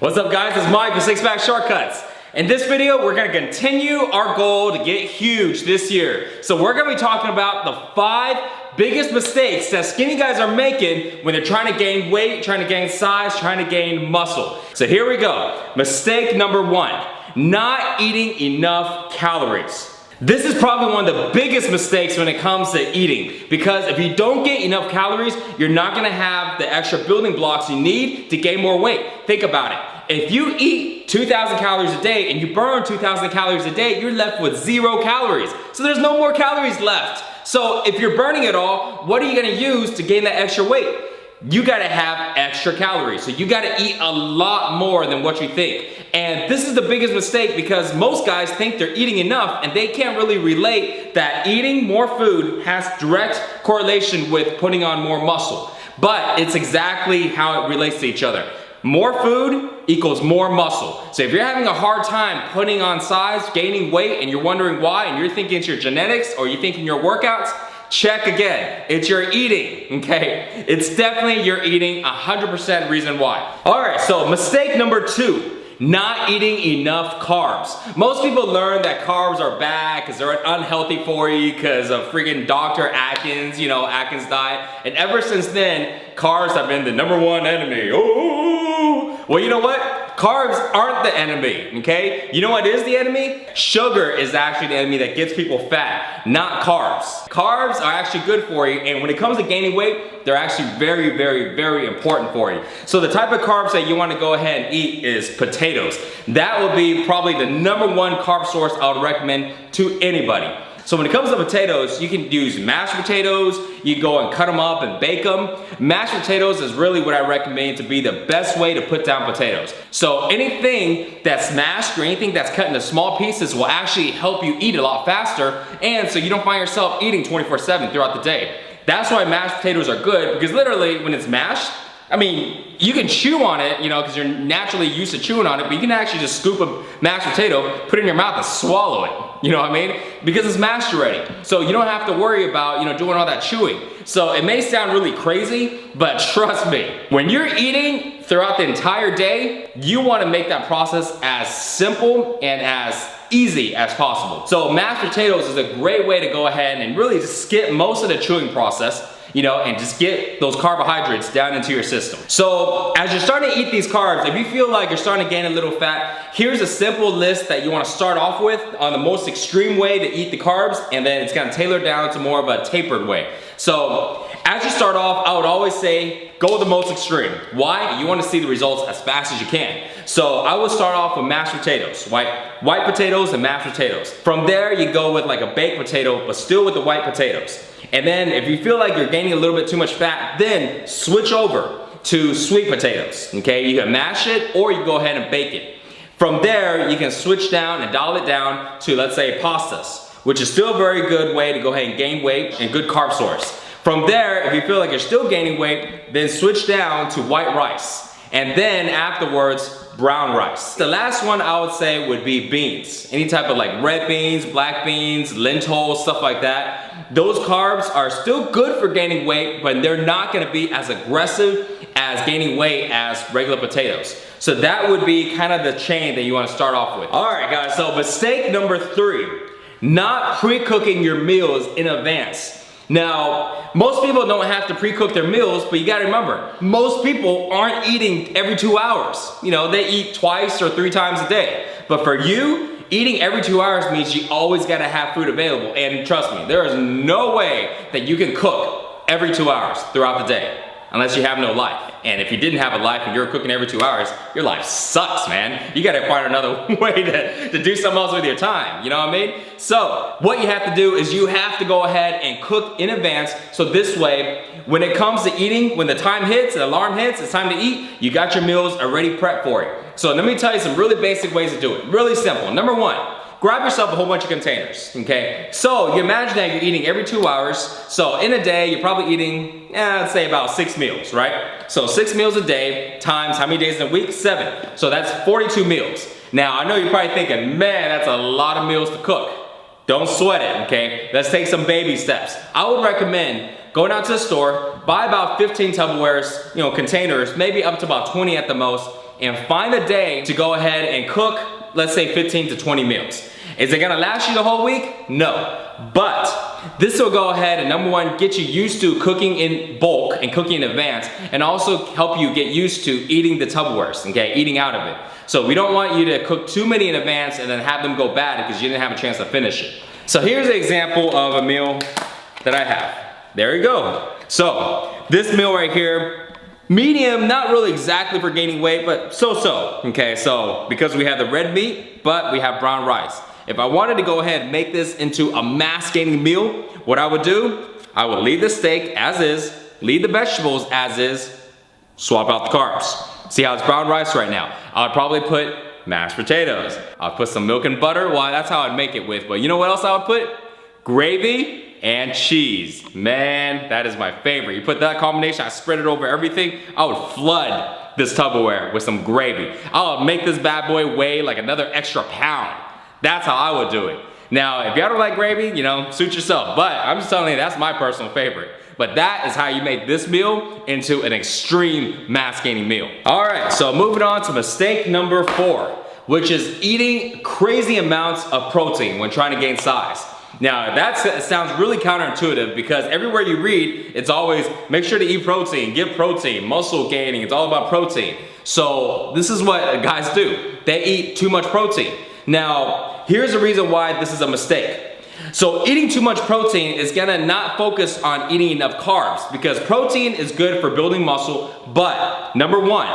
What's up guys, it's Mike with Six Pack Shortcuts. In this video, we're gonna continue our goal to get huge this year. So we're gonna be talking about the 5 biggest mistakes that skinny guys are making when they're trying to gain weight, trying to gain size, trying to gain muscle. So here we go. Mistake number 1, not eating enough calories. This is probably one of the biggest mistakes when it comes to eating, because if you don't get enough calories, you're not gonna have the extra building blocks you need to gain more weight. Think about it. If you eat 2,000 calories a day and you burn 2,000 calories a day, you're left with 0 calories. So there's no more calories left. So if you're burning it all, what are you gonna use to gain that extra weight? You gotta have extra calories. So you gotta eat a lot more than what you think. And this is the biggest mistake because most guys think they're eating enough and they can't really relate that eating more food has direct correlation with putting on more muscle. But it's exactly how it relates to each other. More food equals more muscle. So if you're having a hard time putting on size, gaining weight, and you're wondering why, and you're thinking it's your genetics or you're thinking your workouts, check again. It's your eating, okay? It's definitely your eating, 100% reason why. All right, so mistake number 2. Not eating enough carbs. Most people learn that carbs are bad because they're unhealthy for you because of freaking Dr. Atkins, Atkins diet. And ever since then, carbs have been the #1 enemy. Oh, well, you know what? Carbs aren't the enemy, okay? You know what is the enemy? Sugar is actually the enemy that gets people fat, not carbs. Carbs are actually good for you, and when it comes to gaining weight, they're actually very, very, very important for you. So the type of carbs that you want to go ahead and eat is potatoes. That will be probably the #1 carb source I would recommend to anybody. So when it comes to potatoes, you can use mashed potatoes, you go and cut them up and bake them. Mashed potatoes is really what I recommend to be the best way to put down potatoes. So anything that's mashed or anything that's cut into small pieces will actually help you eat a lot faster, and so you don't find yourself eating 24/7 throughout the day. That's why mashed potatoes are good, because literally when it's mashed, I mean, you can chew on it, because you're naturally used to chewing on it, but you can actually just scoop a mashed potato, put it in your mouth and swallow it. You know what I mean? Because it's mashed already. So you don't have to worry about, doing all that chewing. So it may sound really crazy, but trust me, when you're eating throughout the entire day, you want to make that process as simple and as easy as possible. So mashed potatoes is a great way to go ahead and really just skip most of the chewing process, and just get those carbohydrates down into your system. So as you're starting to eat these carbs, if you feel like you're starting to gain a little fat, here's a simple list that you want to start off with on the most extreme way to eat the carbs, and then it's gonna tailor down to more of a tapered way. So as you start off, I would always say, go the most extreme. Why? You want to see the results as fast as you can. So I would start off with mashed potatoes, white potatoes and mashed potatoes. From there, you go with like a baked potato, but still with the white potatoes. And then if you feel like you're gaining a little bit too much fat, then switch over to sweet potatoes, okay? You can mash it or you can go ahead and bake it. From there, you can switch down and dial it down to, let's say, pastas, which is still a very good way to go ahead and gain weight and good carb source. From there, if you feel like you're still gaining weight, then switch down to white rice. And then afterwards, brown rice. The last one I would say would be beans. Any type of like red beans, black beans, lentils, stuff like that. Those carbs are still good for gaining weight, but they're not gonna be as aggressive as gaining weight as regular potatoes. So that would be kind of the chain that you wanna start off with. All right guys, so mistake number 3, not pre-cooking your meals in advance. Now, most people don't have to pre-cook their meals, but you gotta remember, most people aren't eating every 2 hours. They eat twice or 3 times a day. But for you, eating every 2 hours means you always gotta have food available. And trust me, there is no way that you can cook every 2 hours throughout the day, unless you have no life. And if you didn't have a life and you're cooking every 2 hours, your life sucks, man. You gotta find another way to do something else with your time, you know what I mean? So, what you have to do is you have to go ahead and cook in advance, so this way, when it comes to eating, when the time hits, the alarm hits, it's time to eat, you got your meals already prepped for you. So let me tell you some really basic ways to do it. Really simple. Number 1, grab yourself a whole bunch of containers, okay? So you imagine that you're eating every 2 hours. So in a day, you're probably eating, let's say about 6 meals, right? So 6 meals a day times how many days in a week? 7. So that's 42 meals. Now I know you're probably thinking, man, that's a lot of meals to cook. Don't sweat it, okay? Let's take some baby steps. I would recommend going out to the store, buy about 15 Tupperwares, containers, maybe up to about 20 at the most, and find a day to go ahead and cook, let's say 15 to 20 meals. Is it gonna last you the whole week? No. But this will go ahead and number one, get you used to cooking in bulk and cooking in advance, and also help you get used to eating the Tupperwares, okay, eating out of it. So we don't want you to cook too many in advance and then have them go bad because you didn't have a chance to finish it. So here's an example of a meal that I have. There you go. So this meal right here, medium, not really exactly for gaining weight, but so-so. Okay, so because we have the red meat, but we have brown rice. If I wanted to go ahead and make this into a mass gaining meal, what I would do, I would leave the steak as is, leave the vegetables as is, swap out the carbs. See how it's brown rice right now? I would probably put mashed potatoes. I'll put some milk and butter. Well, that's how I'd make it with, but you know what else I would put? Gravy and cheese. Man, that is my favorite. You put that combination, I spread it over everything, I would flood this Tupperware with some gravy. I would make this bad boy weigh like another extra pound. That's how I would do it. Now, if y'all don't like gravy, you know, suit yourself. But I'm just telling you, that's my personal favorite. But that is how you make this meal into an extreme mass gaining meal. All right, so moving on to mistake number 4, which is eating crazy amounts of protein when trying to gain size. Now, that sounds really counterintuitive because everywhere you read, it's always make sure to eat protein, get protein, muscle gaining, it's all about protein. So this is what guys do. They eat too much protein. Now, here's the reason why this is a mistake. So eating too much protein is gonna not focus on eating enough carbs because protein is good for building muscle, but number one,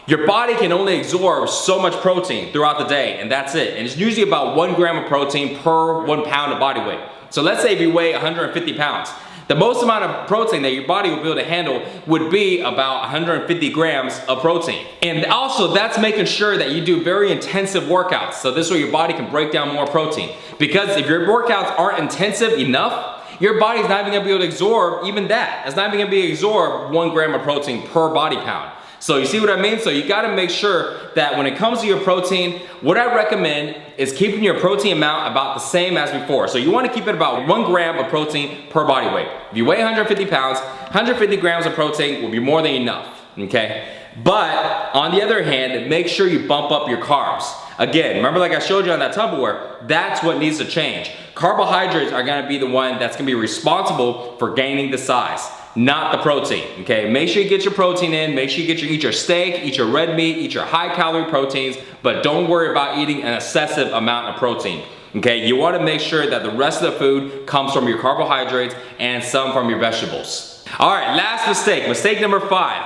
your body can only absorb so much protein throughout the day, and that's it. And it's usually about 1 gram of protein per 1 pound of body weight. So let's say if you weigh 150 pounds, the most amount of protein that your body will be able to handle would be about 150 grams of protein. And also that's making sure that you do very intensive workouts. So this way your body can break down more protein. Because if your workouts aren't intensive enough, your body's not even gonna be able to absorb even that. It's not even gonna be able to absorb 1 gram of protein per body pound. So you see what I mean? So you gotta make sure that when it comes to your protein, what I recommend is keeping your protein amount about the same as before. So you wanna keep it about 1 gram of protein per body weight. If you weigh 150 pounds, 150 grams of protein will be more than enough, okay? But on the other hand, make sure you bump up your carbs. Again, remember like I showed you on that Tupperware, that's what needs to change. Carbohydrates are gonna be the one that's gonna be responsible for gaining the size, not the protein, okay? Make sure you get your protein in, make sure you eat your steak, eat your red meat, eat your high calorie proteins, but don't worry about eating an excessive amount of protein, okay? You wanna make sure that the rest of the food comes from your carbohydrates and some from your vegetables. All right, last mistake, mistake number 5.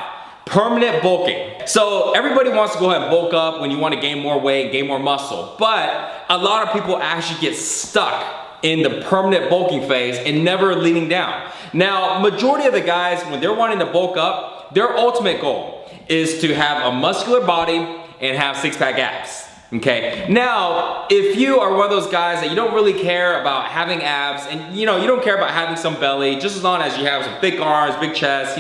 Permanent bulking. So everybody wants to go ahead and bulk up when you want to gain more weight, gain more muscle, but a lot of people actually get stuck in the permanent bulking phase and never leaning down. Now, majority of the guys, when they're wanting to bulk up, their ultimate goal is to have a muscular body and have 6-pack abs. Okay, now if you are one of those guys that you don't really care about having abs and you don't care about having some belly, just as long as you have some thick arms, big chest,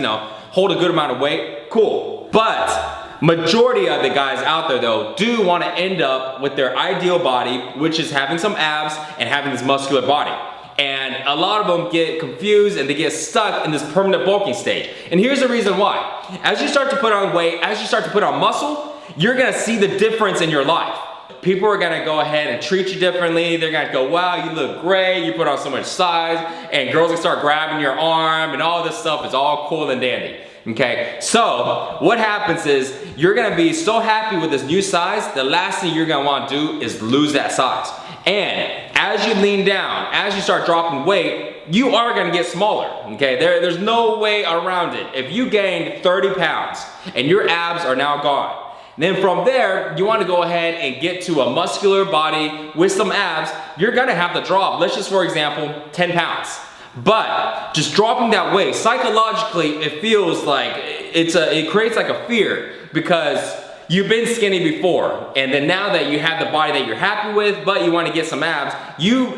hold a good amount of weight, cool. But majority of the guys out there though do want to end up with their ideal body, which is having some abs and having this muscular body. And a lot of them get confused and they get stuck in this permanent bulking stage. And here's the reason why. As you start to put on weight, as you start to put on muscle, you're gonna see the difference in your life. People are gonna go ahead and treat you differently. They're gonna go, wow, you look great, you put on so much size, and girls can start grabbing your arm and all this stuff is all cool and dandy. Okay, so what happens is you're gonna be so happy with this new size, the last thing you're gonna wanna do is lose that size. And as you lean down, as you start dropping weight, you are gonna get smaller, okay? There's no way around it. If you gained 30 pounds and your abs are now gone, then from there, you wanna go ahead and get to a muscular body with some abs, you're gonna have to drop, let's just for example, 10 pounds. But just dropping that weight, psychologically, it feels like, it creates like a fear because you've been skinny before, and then now that you have the body that you're happy with, but you wanna get some abs,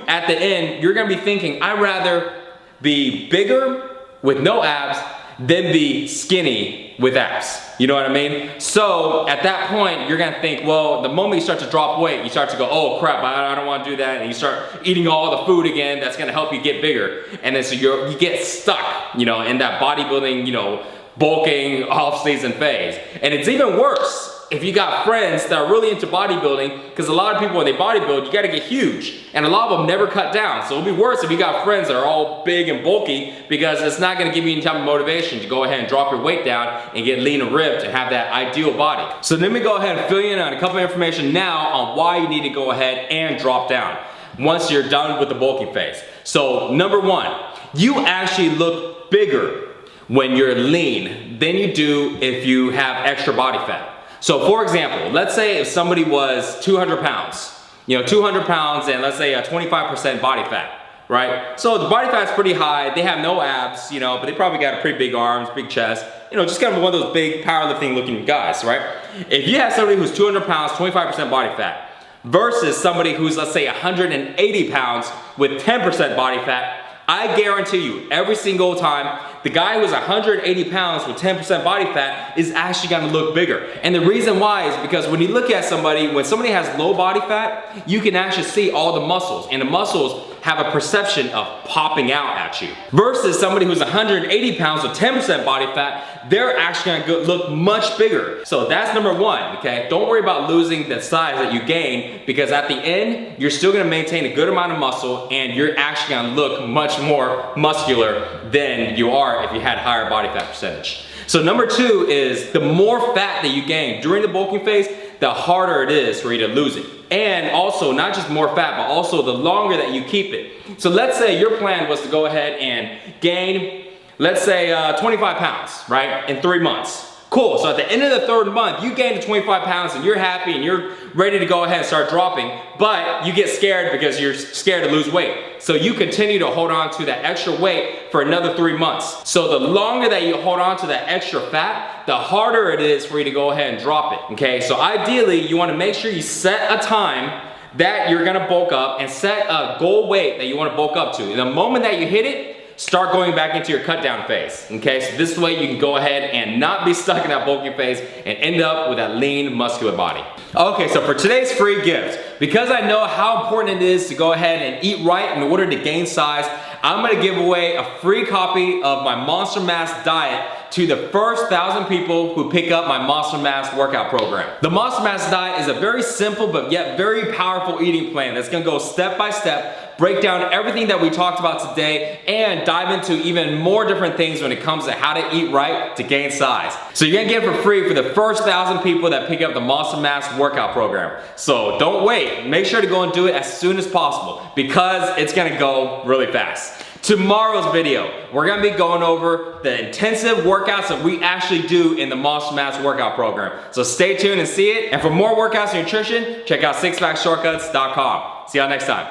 at the end, you're gonna be thinking, I'd rather be bigger with no abs than be skinny with abs. You know what I mean? So at that point, you're gonna think, well, the moment you start to drop weight, you start to go, oh crap, I don't wanna do that, and you start eating all the food again that's gonna help you get bigger. And then so you get stuck, in that bodybuilding, bulking off-season phase. And it's even worse if you got friends that are really into bodybuilding, because a lot of people when they bodybuild, you gotta get huge. And a lot of them never cut down. So it'll be worse if you got friends that are all big and bulky, because it's not gonna give you any type of motivation to go ahead and drop your weight down and get lean and ripped and have that ideal body. So let me go ahead and fill you in on a couple of information now on why you need to go ahead and drop down once you're done with the bulking phase. So number one, you actually look bigger when you're lean than you do if you have extra body fat. So for example, let's say if somebody was 200 pounds, 200 pounds and let's say a 25% body fat, right? So the body fat's pretty high, they have no abs, but they probably got pretty big arms, big chest, just kind of one of those big powerlifting looking guys, right? If you have somebody who's 200 pounds, 25% body fat, versus somebody who's, let's say, 180 pounds with 10% body fat, I guarantee you, every single time, the guy who's 180 pounds with 10% body fat is actually gonna look bigger. And the reason why is because when you look at somebody, when somebody has low body fat, you can actually see all the muscles, and the muscles have a perception of popping out at you. Versus somebody who's 180 pounds with 10% body fat, they're actually gonna look much bigger. So that's number one, okay? Don't worry about losing the size that you gain, because at the end, you're still gonna maintain a good amount of muscle, and you're actually gonna look much more muscular than you are if you had higher body fat percentage. So number two is the more fat that you gain during the bulking phase, the harder it is for you to lose it. And also, not just more fat, but also the longer that you keep it. So let's say your plan was to go ahead and gain, let's say 25 pounds, right, in 3 months. Cool, so at the end of the third month, you gain the 25 pounds and you're happy and you're ready to go ahead and start dropping, but you get scared because you're scared to lose weight. So you continue to hold on to that extra weight for another 3 months. So the longer that you hold on to that extra fat, the harder it is for you to go ahead and drop it, okay? So ideally, you wanna make sure you set a time that you're gonna bulk up and set a goal weight that you wanna bulk up to. And the moment that you hit it, start going back into your cut down phase, okay? So this way you can go ahead and not be stuck in that bulking phase and end up with that lean, muscular body. Okay, so for today's free gift, because I know how important it is to go ahead and eat right in order to gain size, I'm gonna give away a free copy of my Monster Mass diet to the first 1,000 people who pick up my Monster Mass workout program. The Monster Mass diet is a very simple but yet very powerful eating plan that's gonna go step by step, break down everything that we talked about today, and dive into even more different things when it comes to how to eat right to gain size. So you're gonna get it for free for the first 1,000 people that pick up the Monster Mass workout program. So don't wait, make sure to go and do it as soon as possible, because it's gonna go really fast. Tomorrow's video, we're gonna be going over the intensive workouts that we actually do in the Monster Mass workout program. So stay tuned and see it. And for more workouts and nutrition, check out sixpackshortcuts.com. See y'all next time.